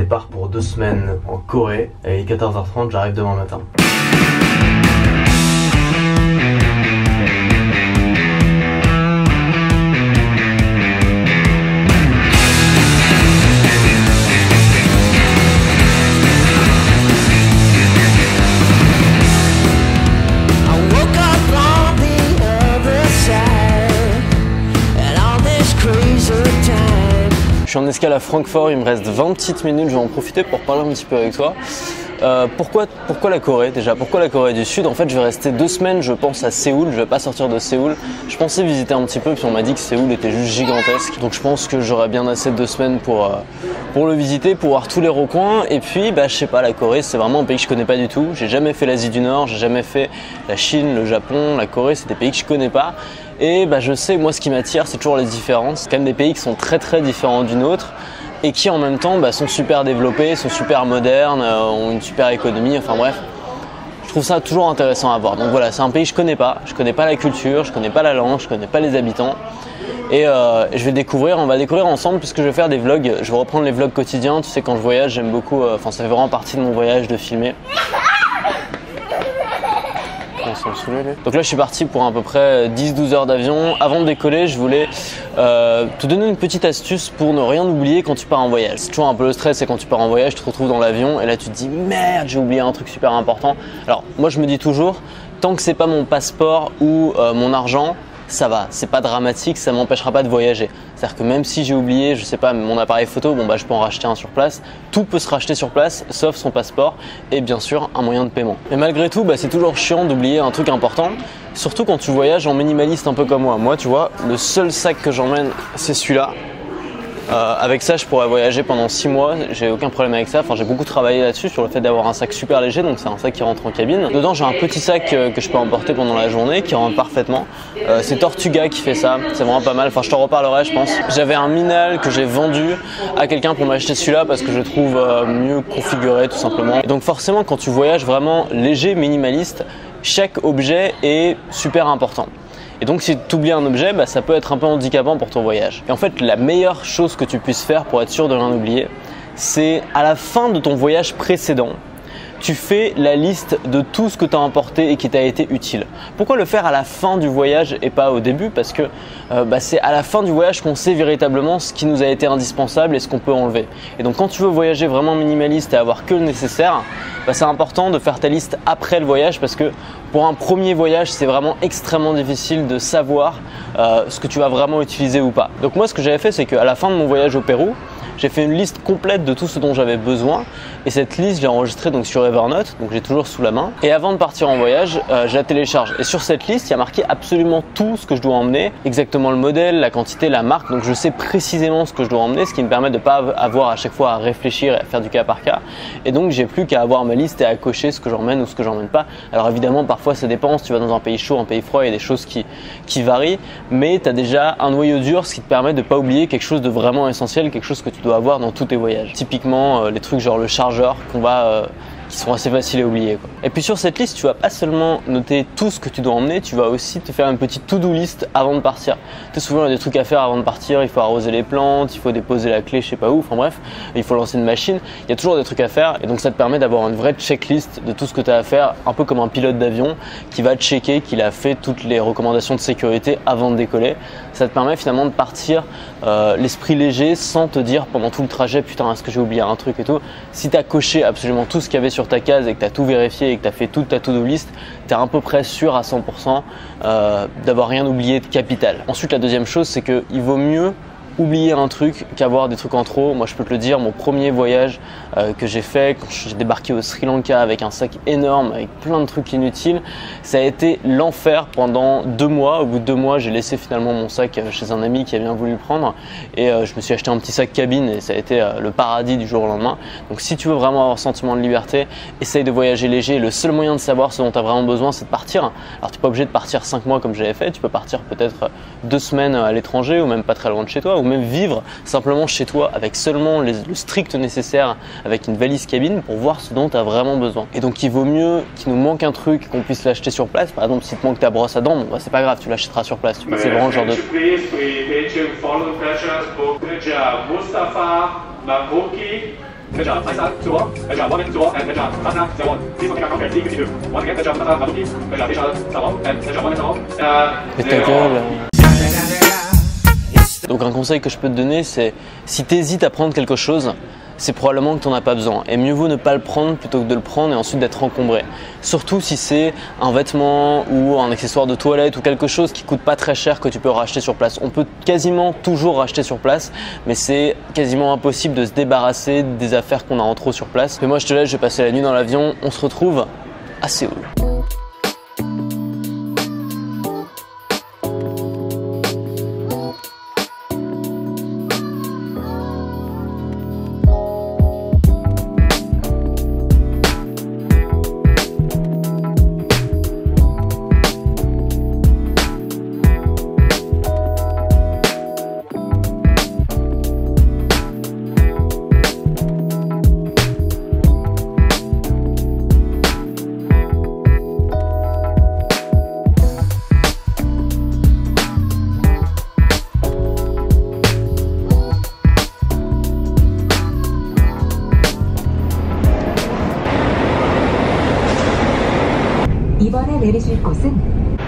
départ pour 2 semaines en Corée. Et 14h30, j'arrive demain matin. Je suis en escale à Francfort, il me reste 20 petites minutes, je vais en profiter pour parler un petit peu avec toi. Pourquoi la Corée déjà? Pourquoi la Corée du Sud? En fait, je vais rester 2 semaines, je pense, à Séoul, je vais pas sortir de Séoul. Je pensais visiter un petit peu, puis on m'a dit que Séoul était juste gigantesque. Donc je pense que j'aurai bien assez de 2 semaines pour le visiter, pour voir tous les recoins. Et puis, je sais pas, la Corée, c'est vraiment un pays que je connais pas du tout. J'ai jamais fait l'Asie du Nord, j'ai jamais fait la Chine, le Japon, la Corée, c'est des pays que je connais pas. Et je sais, moi, ce qui m'attire, c'est toujours les différences. C'est quand même des pays qui sont très très différents d'une autre et qui en même temps sont super développés, sont super modernes, ont une super économie, enfin bref. Je trouve ça toujours intéressant à voir. Donc voilà, c'est un pays que je connais pas la culture, je connais pas la langue, je connais pas les habitants. Et je vais découvrir, on va découvrir ensemble puisque je vais faire des vlogs, je vais reprendre les vlogs quotidiens. Tu sais, quand je voyage, j'aime beaucoup, ça fait vraiment partie de mon voyage de filmer. Donc là je suis parti pour à peu près 10-12 heures d'avion. Avant de décoller, je voulais te donner une petite astuce pour ne rien oublier quand tu pars en voyage. C'est toujours un peu le stress, c'est quand tu pars en voyage, tu te retrouves dans l'avion et là tu te dis merde, j'ai oublié un truc super important. Alors moi je me dis toujours, tant que c'est pas mon passeport ou mon argent, ça va, c'est pas dramatique, ça m'empêchera pas de voyager. C'est-à-dire que même si j'ai oublié, je sais pas, mon appareil photo, je peux en racheter un sur place. Tout peut se racheter sur place, sauf son passeport et bien sûr un moyen de paiement. Mais malgré tout, c'est toujours chiant d'oublier un truc important, surtout quand tu voyages en minimaliste un peu comme moi. Moi, tu vois, le seul sac que j'emmène, c'est celui-là. Avec ça, je pourrais voyager pendant 6 mois, j'ai aucun problème avec ça. Enfin, j'ai beaucoup travaillé là-dessus sur le fait d'avoir un sac super léger, donc c'est un sac qui rentre en cabine. Dedans, j'ai un petit sac que je peux emporter pendant la journée, qui rentre parfaitement. C'est Tortuga qui fait ça, c'est vraiment pas mal. Enfin, je t'en reparlerai, je pense. J'avais un Minal que j'ai vendu à quelqu'un pour m'acheter celui-là parce que je le trouve mieux configuré, tout simplement. Et donc, forcément, quand tu voyages vraiment léger, minimaliste, chaque objet est super important. Et donc si tu oublies un objet, ça peut être un peu handicapant pour ton voyage. Et en fait, la meilleure chose que tu puisses faire pour être sûr de rien oublier, c'est à la fin de ton voyage précédent, tu fais la liste de tout ce que tu as emporté et qui t'a été utile. Pourquoi le faire à la fin du voyage et pas au début? Parce que c'est à la fin du voyage qu'on sait véritablement ce qui nous a été indispensable et ce qu'on peut enlever. Et donc quand tu veux voyager vraiment minimaliste et avoir que le nécessaire, c'est important de faire ta liste après le voyage parce que pour un premier voyage, c'est vraiment extrêmement difficile de savoir ce que tu vas vraiment utiliser ou pas. Donc moi, ce que j'avais fait, c'est qu'à la fin de mon voyage au Pérou, j'ai fait une liste complète de tout ce dont j'avais besoin et cette liste, j'ai enregistrée donc sur Evernote, donc j'ai toujours sous la main. Et avant de partir en voyage, je la télécharge. Et sur cette liste, il y a marqué absolument tout ce que je dois emmener, exactement le modèle, la quantité, la marque. Donc je sais précisément ce que je dois emmener, ce qui me permet de ne pas avoir à chaque fois à réfléchir et à faire du cas par cas. Et donc j'ai plus qu'à avoir ma liste et à cocher ce que j'emmène ou ce que j'emmène pas. Alors évidemment, parfois ça dépend. Si tu vas dans un pays chaud, un pays froid, il y a des choses qui varient. Mais tu as déjà un noyau dur, ce qui te permet de ne pas oublier quelque chose de vraiment essentiel, quelque chose que tu dois avoir dans tous tes voyages. Typiquement les trucs genre le chargeur qui sont assez faciles à oublier, quoi. Et puis sur cette liste, tu vas pas seulement noter tout ce que tu dois emmener, tu vas aussi te faire une petite to-do list avant de partir. Tu sais, souvent il y a des trucs à faire avant de partir, il faut arroser les plantes, il faut déposer la clé je sais pas où, enfin bref, il faut lancer une machine, il y a toujours des trucs à faire et donc ça te permet d'avoir une vraie checklist de tout ce que tu as à faire, un peu comme un pilote d'avion qui va checker qu'il a fait toutes les recommandations de sécurité avant de décoller. Ça te permet finalement de partir l'esprit léger sans te dire pendant tout le trajet putain est-ce que j'ai oublié un truc et tout. Si tu as coché absolument tout ce qu'il y avait sur ta case et que tu as tout vérifié et que tu as fait toute ta to-do list, tu es à peu près sûr à 100% d'avoir rien oublié de capital. Ensuite, la deuxième chose, c'est qu'il vaut mieux oublier un truc qu'avoir des trucs en trop. Moi je peux te le dire, mon premier voyage que j'ai fait quand j'ai débarqué au Sri Lanka avec un sac énorme avec plein de trucs inutiles, ça a été l'enfer pendant 2 mois. Au bout de 2 mois, j'ai laissé finalement mon sac chez un ami qui a bien voulu le prendre et je me suis acheté un petit sac cabine et ça a été le paradis du jour au lendemain. Donc si tu veux vraiment avoir un sentiment de liberté, essaye de voyager léger. Le seul moyen de savoir ce dont tu as vraiment besoin, c'est de partir. Alors tu n'es pas obligé de partir 5 mois comme j'avais fait, tu peux partir peut-être 2 semaines à l'étranger ou même pas très loin de chez toi, ou même vivre simplement chez toi avec seulement le strict nécessaire, avec une valise cabine pour voir ce dont tu as vraiment besoin. Et donc il vaut mieux qu'il nous manque un truc qu'on puisse l'acheter sur place. Par exemple, si te manque ta brosse à dents, c'est pas grave, tu l'achèteras sur place. C'est vraiment le genre de... Donc un conseil que je peux te donner, c'est si tu hésites à prendre quelque chose, c'est probablement que tu n'en as pas besoin. Et mieux vaut ne pas le prendre plutôt que de le prendre et ensuite d'être encombré. Surtout si c'est un vêtement ou un accessoire de toilette ou quelque chose qui coûte pas très cher que tu peux racheter sur place. On peut quasiment toujours racheter sur place, mais c'est quasiment impossible de se débarrasser des affaires qu'on a en trop sur place. Mais moi je te laisse, je vais passer la nuit dans l'avion. On se retrouve à Séoul.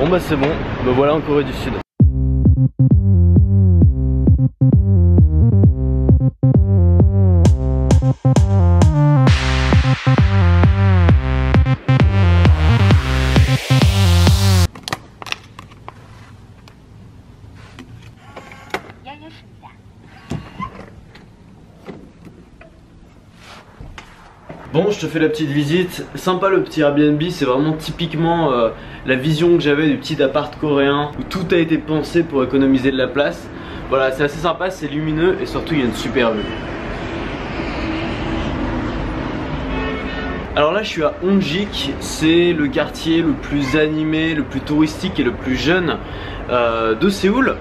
Bon bah c'est bon, me voilà en Corée du Sud. Bon, je te fais la petite visite. Sympa le petit Airbnb, c'est vraiment typiquement la vision que j'avais du petit appart coréen où tout a été pensé pour économiser de la place. Voilà, c'est assez sympa, c'est lumineux et surtout il y a une super vue. Alors là je suis à Ongjik, c'est le quartier le plus animé, le plus touristique et le plus jeune de Séoul.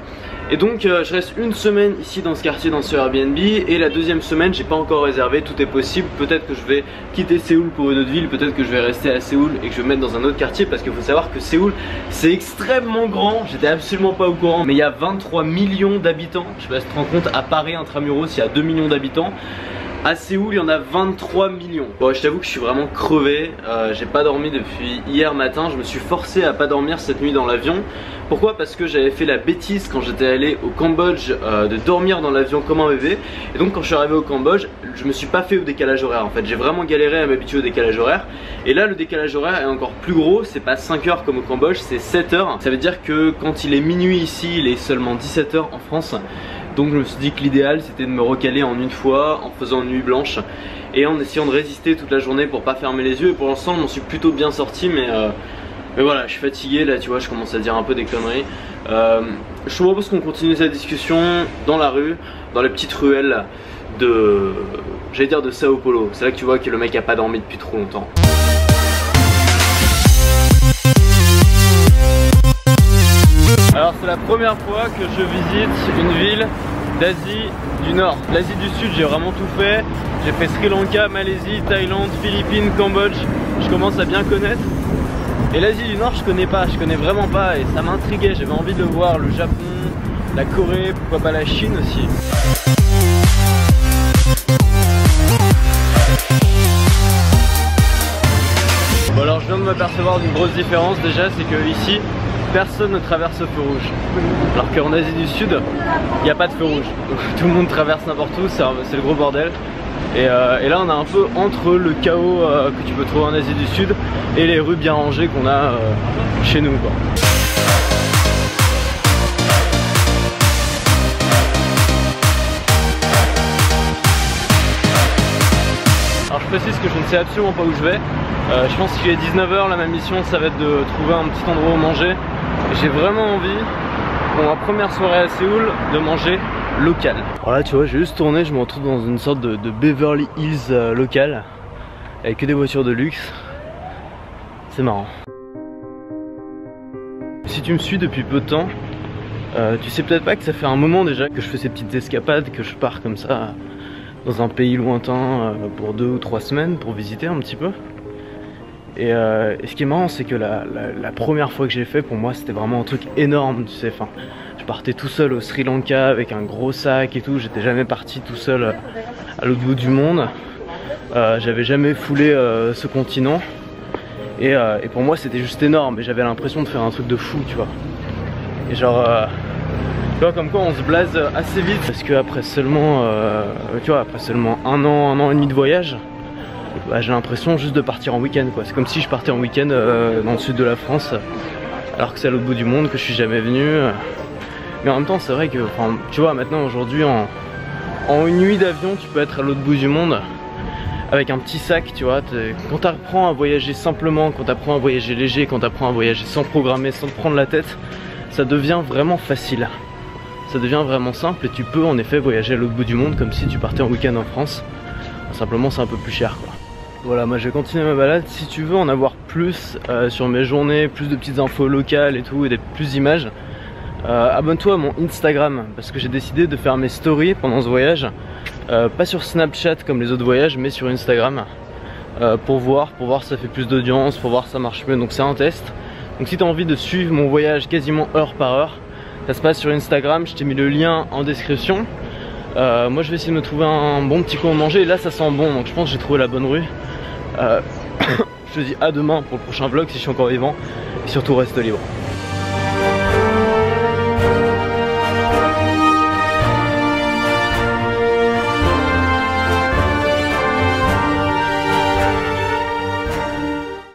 Et donc je reste une semaine ici dans ce quartier, dans ce Airbnb, et la deuxième semaine j'ai pas encore réservé, tout est possible. Peut-être que je vais quitter Séoul pour une autre ville, peut-être que je vais rester à Séoul et que je vais me mettre dans un autre quartier, parce qu'il faut savoir que Séoul c'est extrêmement grand, j'étais absolument pas au courant, mais il y a 23 millions d'habitants. Je sais pas si tu te rends compte, à Paris intramuros il y a 2 millions d'habitants. À Séoul il y en a 23 millions. Bon, je t'avoue que je suis vraiment crevé, j'ai pas dormi depuis hier matin, je me suis forcé à pas dormir cette nuit dans l'avion. Pourquoi? Parce que j'avais fait la bêtise quand j'étais allé au Cambodge de dormir dans l'avion comme un bébé. Et donc quand je suis arrivé au Cambodge, je me suis pas fait au décalage horaire en fait. J'ai vraiment galéré à m'habituer au décalage horaire. Et là le décalage horaire est encore plus gros, c'est pas 5 heures comme au Cambodge, c'est 7 heures. Ça veut dire que quand il est minuit ici, il est seulement 17 heures en France. Donc je me suis dit que l'idéal c'était de me recaler en une fois, en faisant une nuit blanche et en essayant de résister toute la journée pour pas fermer les yeux. Et pour l'instant je m'en suis plutôt bien sorti, mais voilà, je suis fatigué là, tu vois, je commence à dire un peu des conneries. Je te propose qu'on continue cette discussion dans la rue, dans les petites ruelles de, j'allais dire de Sao Paulo. C'est là que tu vois que le mec a pas dormi depuis trop longtemps. Alors c'est la première fois que je visite une ville d'Asie du Nord. L'Asie du Sud j'ai vraiment tout fait. J'ai fait Sri Lanka, Malaisie, Thaïlande, Philippines, Cambodge. Je commence à bien connaître. Et l'Asie du Nord je connais pas, je connais vraiment pas et ça m'intriguait. J'avais envie de le voir, le Japon, la Corée, pourquoi pas la Chine aussi. Bon alors je viens de m'apercevoir d'une grosse différence déjà, c'est que ici personne ne traverse le feu rouge. Alors qu'en Asie du Sud, il n'y a pas de feu rouge. Donc, tout le monde traverse n'importe où, c'est le gros bordel. Et là on est un peu entre le chaos que tu peux trouver en Asie du Sud et les rues bien rangées qu'on a chez nous quoi. Alors je précise que je ne sais absolument pas où je vais. Je pense qu'il est 19 h, là ma mission ça va être de trouver un petit endroit où manger. J'ai vraiment envie, pour ma première soirée à Séoul, de manger local. Alors là tu vois, j'ai juste tourné, je me retrouve dans une sorte de Beverly Hills local, avec que des voitures de luxe. C'est marrant. Si tu me suis depuis peu de temps, tu sais peut-être pas que ça fait un moment déjà que je fais ces petites escapades, que je pars comme ça dans un pays lointain pour 2 ou 3 semaines pour visiter un petit peu. Et ce qui est marrant c'est que la première fois que j'ai fait, pour moi c'était vraiment un truc énorme, tu sais. Enfin, je partais tout seul au Sri Lanka avec un gros sac et tout, j'étais jamais parti tout seul à l'autre bout du monde. J'avais jamais foulé ce continent. Et pour moi c'était juste énorme. Et j'avais l'impression de faire un truc de fou, tu vois. Et genre... tu vois, comme quoi on se blase assez vite. Parce que après seulement, tu vois, après seulement un an et demi de voyage, bah, j'ai l'impression juste de partir en week-end, quoi. C'est comme si je partais en week-end dans le sud de la France, alors que c'est à l'autre bout du monde, que je suis jamais venu. Mais en même temps c'est vrai que, tu vois, maintenant aujourd'hui en une nuit d'avion tu peux être à l'autre bout du monde avec un petit sac, tu vois. Quand tu apprends à voyager simplement, quand tu apprends à voyager léger, quand tu apprends à voyager sans programmer, sans te prendre la tête, ça devient vraiment facile. Ça devient vraiment simple et tu peux en effet voyager à l'autre bout du monde comme si tu partais en week-end en France. Simplement c'est un peu plus cher, quoi. Voilà, moi je vais continuer ma balade. Si tu veux en avoir plus sur mes journées, plus de petites infos locales et tout, et plus d'images, abonne-toi à mon Instagram, parce que j'ai décidé de faire mes stories pendant ce voyage, pas sur Snapchat comme les autres voyages, mais sur Instagram, pour voir si ça fait plus d'audience, pour voir si ça marche mieux. Donc c'est un test. Donc si tu as envie de suivre mon voyage quasiment heure par heure, ça se passe sur Instagram, je t'ai mis le lien en description. Moi je vais essayer de me trouver un bon petit coin à manger, et là ça sent bon, donc je pense que j'ai trouvé la bonne rue. Je te dis à demain pour le prochain vlog si je suis encore vivant, et surtout reste libre.